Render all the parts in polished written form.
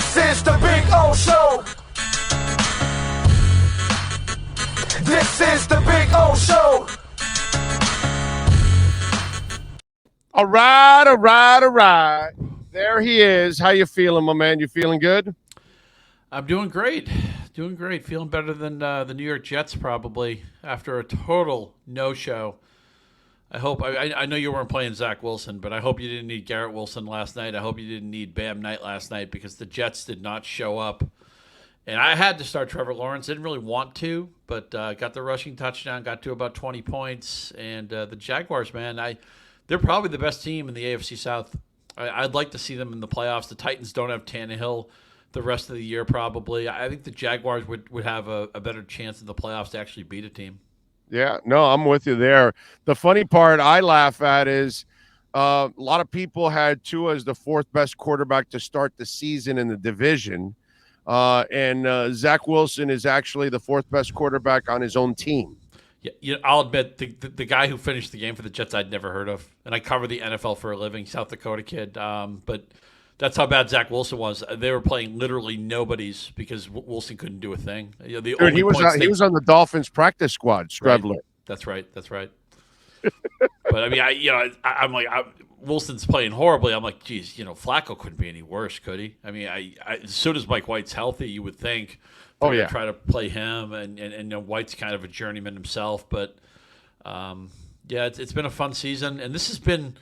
This is the Big O Show. This is the Big O Show. All right. There he is. How you feeling, my man? You feeling good? I'm doing great. Feeling better than the New York Jets probably after a total no-show. I hope. I know you weren't playing Zach Wilson, but I hope you didn't need Garrett Wilson last night. I hope you didn't need Bam Knight last night because the Jets did not show up. And I had to start Trevor Lawrence. Didn't really want to, but got the rushing touchdown, got to about 20 points. And the Jaguars, man, they're probably the best team in the AFC South. I'd like to see them in the playoffs. The Titans don't have Tannehill the rest of the year probably. I think the Jaguars would have a better chance in the playoffs to actually beat a team. Yeah, no, I'm with you there. The funny part I laugh at is a lot of people had Tua as the fourth best quarterback to start the season in the division. And Zach Wilson is actually the fourth best quarterback on his own team. Yeah, I'll admit the guy who finished the game for the Jets I'd never heard of, and I cover the NFL for a living, South Dakota kid. But that's how bad Zach Wilson was. They were playing literally nobodies because Wilson couldn't do a thing. You know, Dude, he was on the Dolphins practice squad. Strebler. Right. That's right. But I mean, I'm like, Wilson's playing horribly. I'm like, geez, Flacco couldn't be any worse, could he? I mean, as soon as Mike White's healthy, you would think. Try to play him, and White's kind of a journeyman himself. But it's been a fun season, and this has been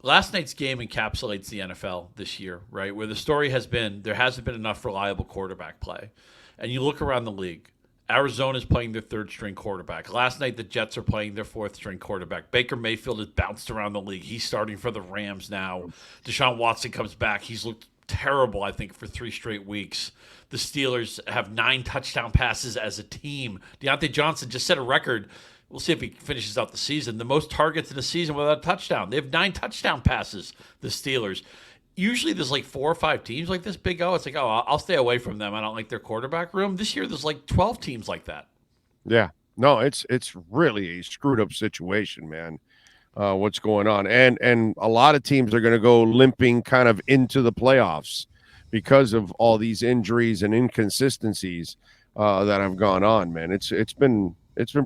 last night's game encapsulates the NFL this year, right? Where the story has been there hasn't been enough reliable quarterback play, and you look around the league. Arizona's playing their third-string quarterback. Last night, the Jets are playing their fourth-string quarterback. Baker Mayfield has bounced around the league. He's starting for the Rams now. Deshaun Watson comes back. He's looked terrible, I think, for 3 straight weeks. The Steelers have 9 touchdown passes as a team. Deontay Johnson just set a record. We'll see if he finishes out the season. The most targets in a season without a touchdown. They have 9 touchdown passes, the Steelers. Usually there's like 4 or 5 teams like this, Big O. It's like, I'll stay away from them. I don't like their quarterback room. This year there's like 12 teams like that. Yeah. No, it's really a screwed up situation, man. What's going on. And a lot of teams are going to go limping kind of into the playoffs because of all these injuries and inconsistencies that have gone on, man. It's been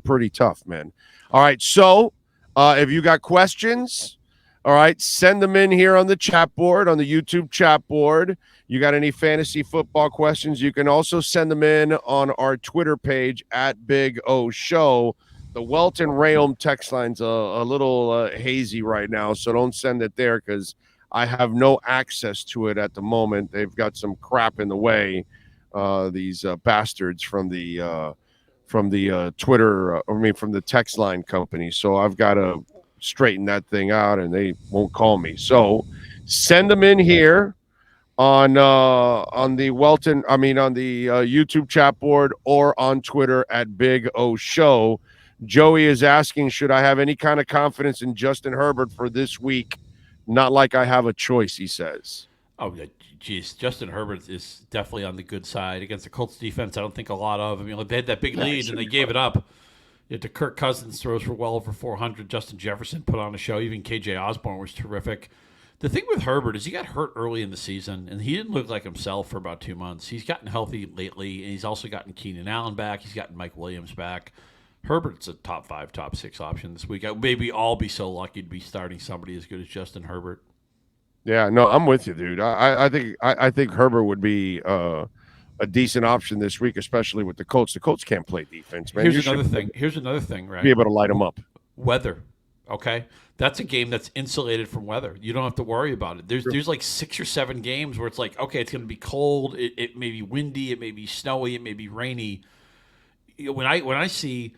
pretty tough, man. All right, so if you got questions, all right, send them in here on the chat board, on the YouTube chat board. You got any fantasy football questions, you can also send them in on our Twitter page at Big O Show. The Welton Rayom text line's a little hazy right now, so don't send it there because I have no access to it at the moment. They've got some crap in the way, these bastards from the Twitter, from the text line company. So I've got to straighten that thing out, and they won't call me. So send them in here on the Welton, on the YouTube chat board or on Twitter at Big O Show. Joey is asking, should I have any kind of confidence in Justin Herbert for this week? Not like I have a choice, he says. Oh, yeah, geez. Justin Herbert is definitely on the good side. Against the Colts defense, I don't think a lot of. I mean, they had that big lead, and they gave it up. To Kirk Cousins throws for well over 400. Justin Jefferson put on a show. Even KJ Osborne was terrific. The thing with Herbert is he got hurt early in the season, and he didn't look like himself for about 2 months. He's gotten healthy lately, and he's also gotten Keenan Allen back. He's gotten Mike Williams back. Herbert's a top 5, top 6 option this week. Maybe I'll be so lucky to be starting somebody as good as Justin Herbert. Yeah, no, I'm with you, dude. I think Herbert would be a decent option this week, especially with the Colts. The Colts can't play defense, man. Here's another thing, right? Be able to light them up. Weather, okay? That's a game that's insulated from weather. You don't have to worry about it. There's like 6 or 7 games where it's like, okay, it's going to be cold. It may be windy. It may be snowy. It may be rainy. When I see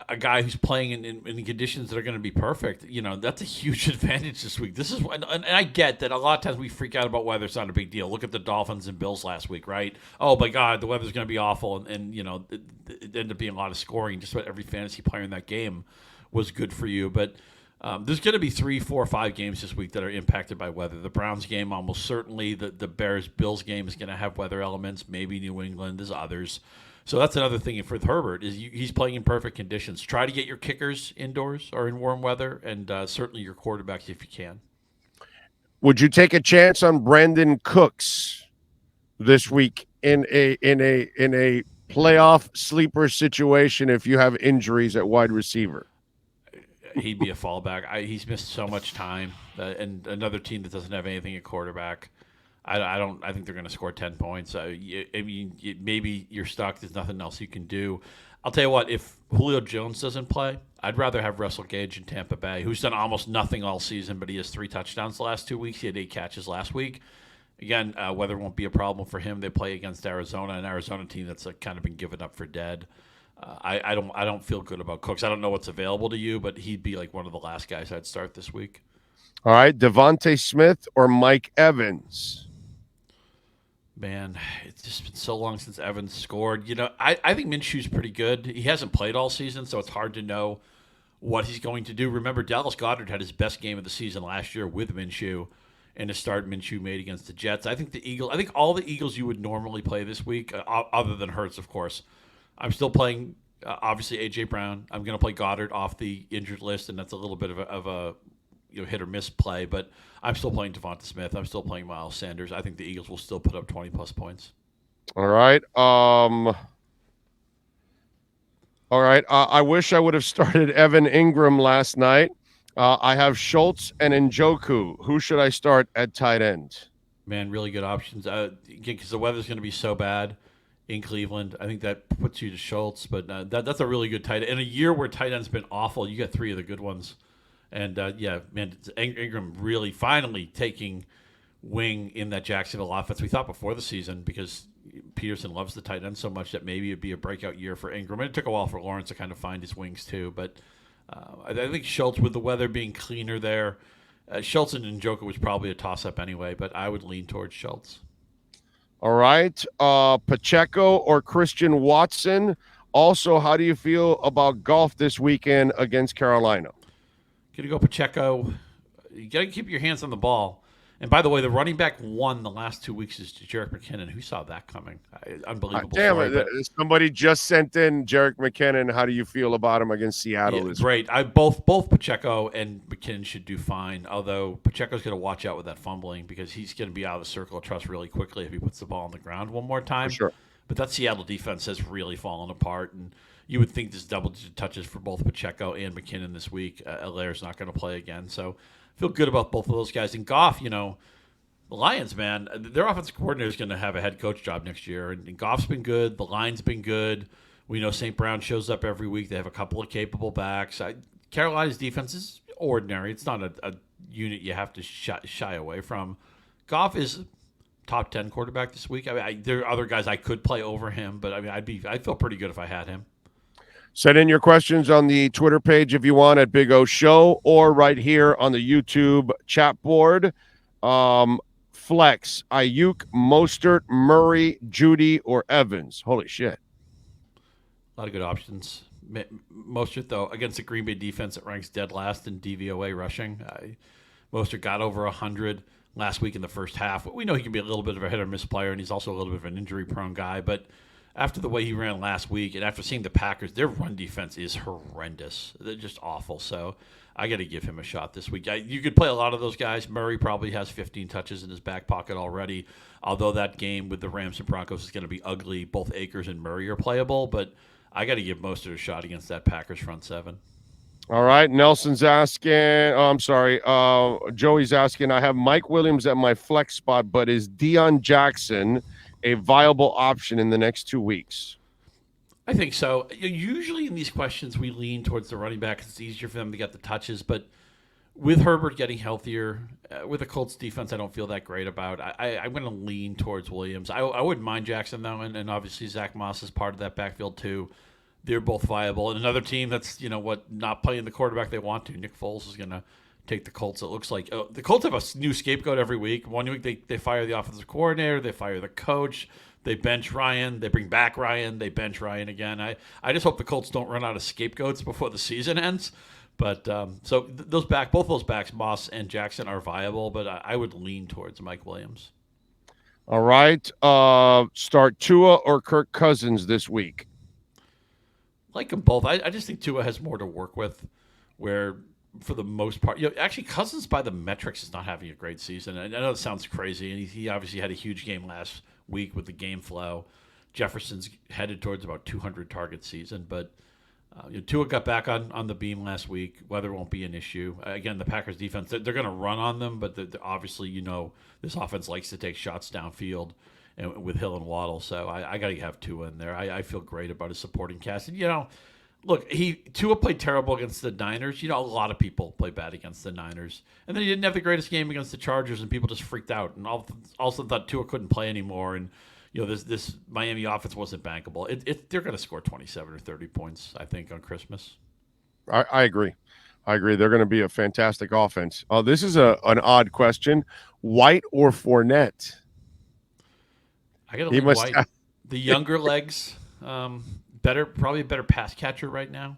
a guy who's playing in conditions that are going to be perfect, that's a huge advantage this week. This is, and I get that a lot of times we freak out about weather. It's not a big deal. Look at the Dolphins and Bills last week, right? Oh my God, the weather's going to be awful, and it ended up being a lot of scoring. Just about every fantasy player in that game was good for you, but there's going to be 3, 4, 5 games this week that are impacted by weather. The Browns game, almost certainly. The Bears-Bills game is going to have weather elements. Maybe New England. There's others. So that's another thing for Herbert is he's playing in perfect conditions. Try to get your kickers indoors or in warm weather, and certainly your quarterbacks if you can. Would you take a chance on Brandon Cooks this week in a playoff sleeper situation if you have injuries at wide receiver? He'd be a fallback. He's missed so much time, and another team that doesn't have anything at quarterback. I don't. I think they're going to score 10 points. Maybe you're stuck. There's nothing else you can do. I'll tell you what. If Julio Jones doesn't play, I'd rather have Russell Gage in Tampa Bay, who's done almost nothing all season, but he has 3 touchdowns the last 2 weeks. He had 8 catches last week. Again, weather won't be a problem for him. They play against Arizona, an Arizona team that's kind of been given up for dead. I don't feel good about Cooks. I don't know what's available to you, but he'd be like one of the last guys I'd start this week. All right, Devontae Smith or Mike Evans? Man, it's just been so long since Evans scored. I think Minshew's pretty good. He hasn't played all season, so it's hard to know what he's going to do. Remember, Dallas Goedert had his best game of the season last year with Minshew, and a start Minshew made against the Jets. I think all the Eagles you would normally play this week, other than Hurts, of course. I'm still playing, obviously, A.J. Brown. I'm going to play Goddard off the injured list, and that's a little bit of a hit or miss play, but I'm still playing Devonta Smith. I'm still playing Miles Sanders. I think the Eagles will still put up 20-plus points. All right. I wish I would have started Evan Ingram last night. I have Schultz and Njoku. Who should I start at tight end? Man, really good options. Again, because the weather's going to be so bad in Cleveland, I think that puts you to Schultz. But that's a really good tight end. In a year where tight end's been awful, you got 3 of the good ones. And, Ingram really finally taking wing in that Jacksonville offense. We thought before the season, because Peterson loves the tight end so much, that maybe it'd be a breakout year for Ingram. And it took a while for Lawrence to kind of find his wings too. But I think Schultz, with the weather being cleaner there, Schultz and Njoku was probably a toss-up anyway, but I would lean towards Schultz. All right. Pacheco or Christian Watson? Also, how do you feel about golf this weekend against Carolina? Going to go Pacheco. You got to keep your hands on the ball. And by the way, the running back won the last 2 weeks is Jerick McKinnon. Who saw that coming? Unbelievable. Damn it. Somebody just sent in Jerick McKinnon. How do you feel about him against Seattle? Yeah, great. Both Pacheco and McKinnon should do fine, although Pacheco's going to watch out with that fumbling because he's going to be out of the circle of trust really quickly if he puts the ball on the ground one more time. For sure. But that Seattle defense has really fallen apart, and you would think there's double-digit touches for both Pacheco and McKinnon this week. Allaire's not going to play again, so I feel good about both of those guys. And Goff, the Lions, man, their offensive coordinator is going to have a head coach job next year, and Goff's been good. The line's been good. We know St. Brown shows up every week. They have a couple of capable backs. Carolina's defense is ordinary. It's not a unit you have to shy away from. Goff is top 10 quarterback this week. There are other guys I could play over him, but I'd feel pretty good if I had him. Send in your questions on the Twitter page if you want at Big O Show, or right here on the YouTube chat board. Flex, Ayuk, Mostert, Murray, Judy, or Evans. Holy shit. A lot of good options. Mostert, though, against the Green Bay defense that ranks dead last in DVOA rushing. Mostert got over 100 last week in the first half. We know he can be a little bit of a hit or miss player, and he's also a little bit of an injury-prone guy, but after the way he ran last week and after seeing the Packers, their run defense is horrendous. They're just awful. So I got to give him a shot this week. You could play a lot of those guys. Murray probably has 15 touches in his back pocket already, although that game with the Rams and Broncos is going to be ugly. Both Akers and Murray are playable, but I got to give Mostert a shot against that Packers front seven. All right. Nelson's asking. Joey's asking, I have Mike Williams at my flex spot, but is Deion Jackson a viable option in the next 2 weeks? I think so. Usually in these questions, we lean towards the running back. It's easier for them to get the touches. But with Herbert getting healthier, with the Colts defense, I don't feel that great about. I'm going to lean towards Williams. I wouldn't mind Jackson, though, and obviously Zach Moss is part of that backfield, too. They're both viable. And another team that's, not playing the quarterback they want to, Nick Foles is going to take the Colts. It looks like the Colts have a new scapegoat every week. 1 week they fire the offensive coordinator, they fire the coach, they bench Ryan, they bring back Ryan, they bench Ryan again. I just hope the Colts don't run out of scapegoats before the season ends. But both those backs, Moss and Jackson, are viable, but I would lean towards Mike Williams. All right. Start Tua or Kirk Cousins this week? Like them both. I just think Tua has more to work with, where for the most part. Actually, Cousins by the metrics is not having a great season. I know it sounds crazy, and he obviously had a huge game last week with the game flow. Jefferson's headed towards about 200 target season, but Tua got back on the beam last week. Weather won't be an issue. Again, the Packers defense, they're going to run on them, but obviously, this offense likes to take shots downfield and with Hill and Waddle. So I got to have Tua in there. I feel great about his supporting cast. And, look, Tua played terrible against the Niners. A lot of people play bad against the Niners. And then he didn't have the greatest game against the Chargers, and people just freaked out and also thought Tua couldn't play anymore. And this Miami offense wasn't bankable. They're going to score 27 or 30 points, I think, on Christmas. I agree. They're going to be a fantastic offense. This is an odd question: White or Fournette? I got to White. The younger legs, probably a better pass catcher right now.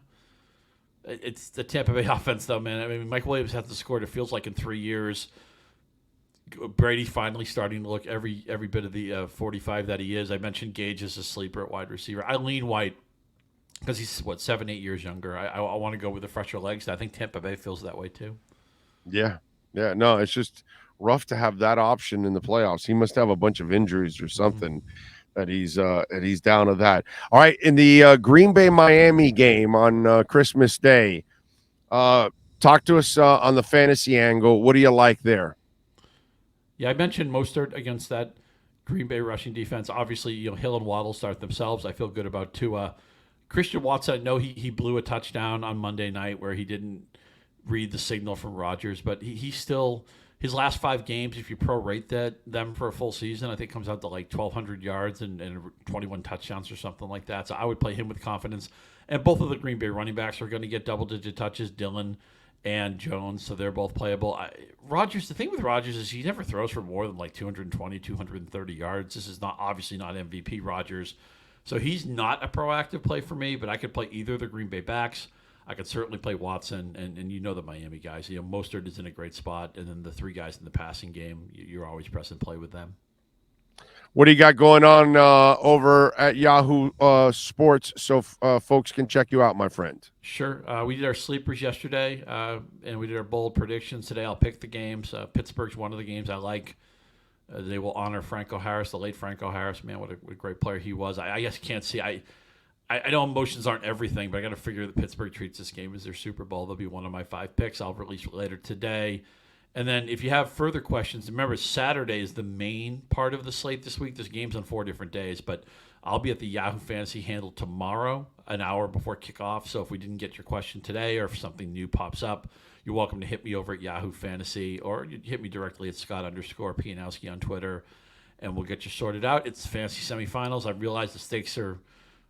It's the Tampa Bay offense, though, man. I mean, Mike Williams has to score. It feels like in 3 years. Brady finally starting to look every bit of the 45 that he is. I mentioned Gage as a sleeper at wide receiver. I lean White because he's 7-8 years younger. I want to go with the fresher legs. I think Tampa Bay feels that way too. Yeah. No, it's just rough to have that option in the playoffs. He must have a bunch of injuries or something that he's down to that. All right, in the Green Bay Miami game on Christmas Day, talk to us on the fantasy angle. What do you like there? Yeah, I mentioned Mostert against that Green Bay rushing defense. Obviously, Hill and Waddle start themselves. I feel good about Tua. Christian Watson, I know he blew a touchdown on Monday night where he didn't read the signal from Rodgers, but he still, his last 5 games, if you prorate them for a full season, I think comes out to like 1,200 yards and 21 touchdowns or something like that. So I would play him with confidence. And both of the Green Bay running backs are going to get double-digit touches, Dillon and Jones, so they're both playable. Rodgers, the thing with Rodgers is he never throws for more than like 220, 230 yards. This is obviously not MVP Rodgers. So he's not a proactive play for me, but I could play either of the Green Bay backs. I could certainly play Watson, and the Miami guys. Mostert is in a great spot, and then the 3 guys in the passing game, you're always press and play with them. What do you got going on over at Yahoo Sports so folks can check you out, my friend? Sure. We did our sleepers yesterday, and we did our bold predictions. Today I'll pick the games. Pittsburgh's one of the games I like. They will honor Franco Harris, the late Franco Harris. Man, what a great player he was. I guess can't see. I know emotions aren't everything, but I got to figure that Pittsburgh treats this game as their Super Bowl. They'll be one of my 5 picks. I'll release later today. And then if you have further questions, remember Saturday is the main part of the slate this week. There's games on 4 different days, but I'll be at the Yahoo Fantasy handle tomorrow, an hour before kickoff. So if we didn't get your question today or if something new pops up, you're welcome to hit me over at Yahoo Fantasy or you hit me directly at Scott_Pianowski on Twitter, and we'll get you sorted out. It's fantasy semifinals. I realize the stakes are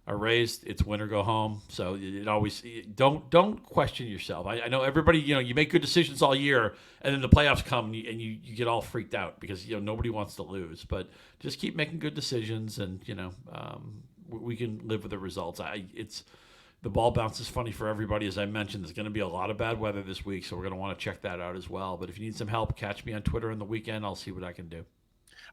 raised. It's win or go home. So it always don't question yourself. I know everybody, you make good decisions all year, and then the playoffs come and you get all freaked out because nobody wants to lose. But just keep making good decisions, and we can live with the results. The ball bounce is funny for everybody. As I mentioned, there's going to be a lot of bad weather this week, so we're going to want to check that out as well. But if you need some help, catch me on Twitter on the weekend. I'll see what I can do.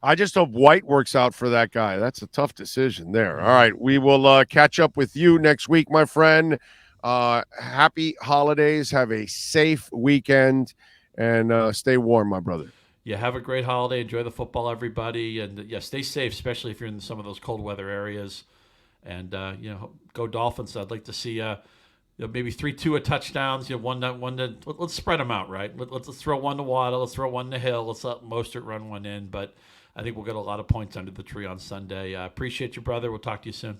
I just hope White works out for that guy. That's a tough decision there. All right, we will catch up with you next week, my friend. Happy holidays. Have a safe weekend, and stay warm, my brother. Yeah, have a great holiday. Enjoy the football, everybody. And, stay safe, especially if you're in some of those cold weather areas. And, go Dolphins. I'd like to see maybe 3 Tua touchdowns. Let's spread them out, right? Let's throw one to Waddle. Let's throw one to Hill. Let's let Mostert run one in. But I think we'll get a lot of points under the tree on Sunday. Appreciate you, brother. We'll talk to you soon.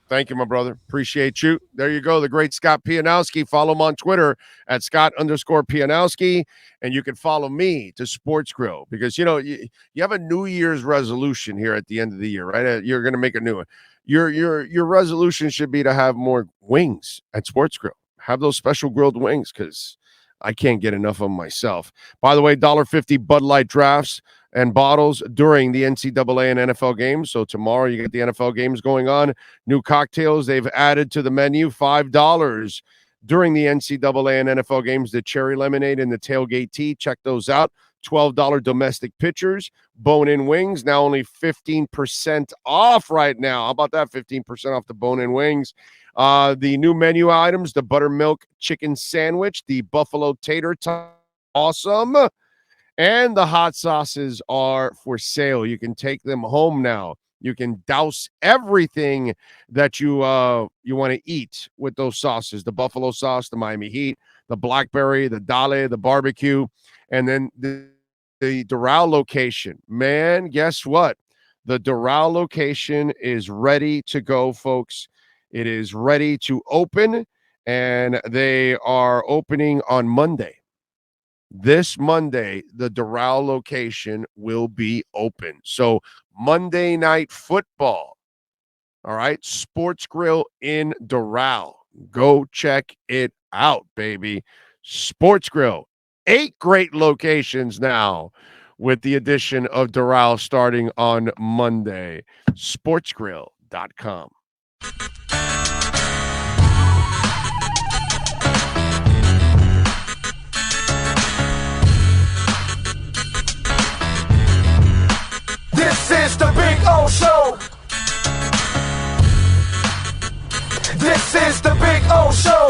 Thank you, my brother. Appreciate you. There you go. The great Scott Pianowski. Follow him on Twitter at Scott_Pianowski. And you can follow me to Sports Grill because, you have a New Year's resolution here at the end of the year, right? You're going to make a new one. Your resolution should be to have more wings at Sports Grill. Have those special grilled wings because I can't get enough of them myself. By the way, $1.50 Bud Light drafts and bottles during the NCAA and NFL games. So tomorrow you get the NFL games going on. New cocktails they've added to the menu, $5 during the NCAA and NFL games. The cherry lemonade and the tailgate tea. Check those out. $12 domestic pitchers, bone-in wings, now only 15% off right now. How about that? 15% off the bone-in wings. The new menu items, the buttermilk chicken sandwich, the buffalo tater tot, awesome. And the hot sauces are for sale. You can take them home now. You can douse everything that you want to eat with those sauces. The buffalo sauce, the Miami Heat, the blackberry, the dale, the barbecue, and then the Doral location. Man, guess what? The Doral location is ready to go, folks. It is ready to open, and they are opening on Monday. This Monday, the Doral location will be open. So Monday Night Football, all right, Sports Grill in Doral. Go check it out, baby. Sports Grill, 8 great locations now with the addition of Doral starting on Monday. Sportsgrill.com. This is the Big O Show. This is the Big O Show.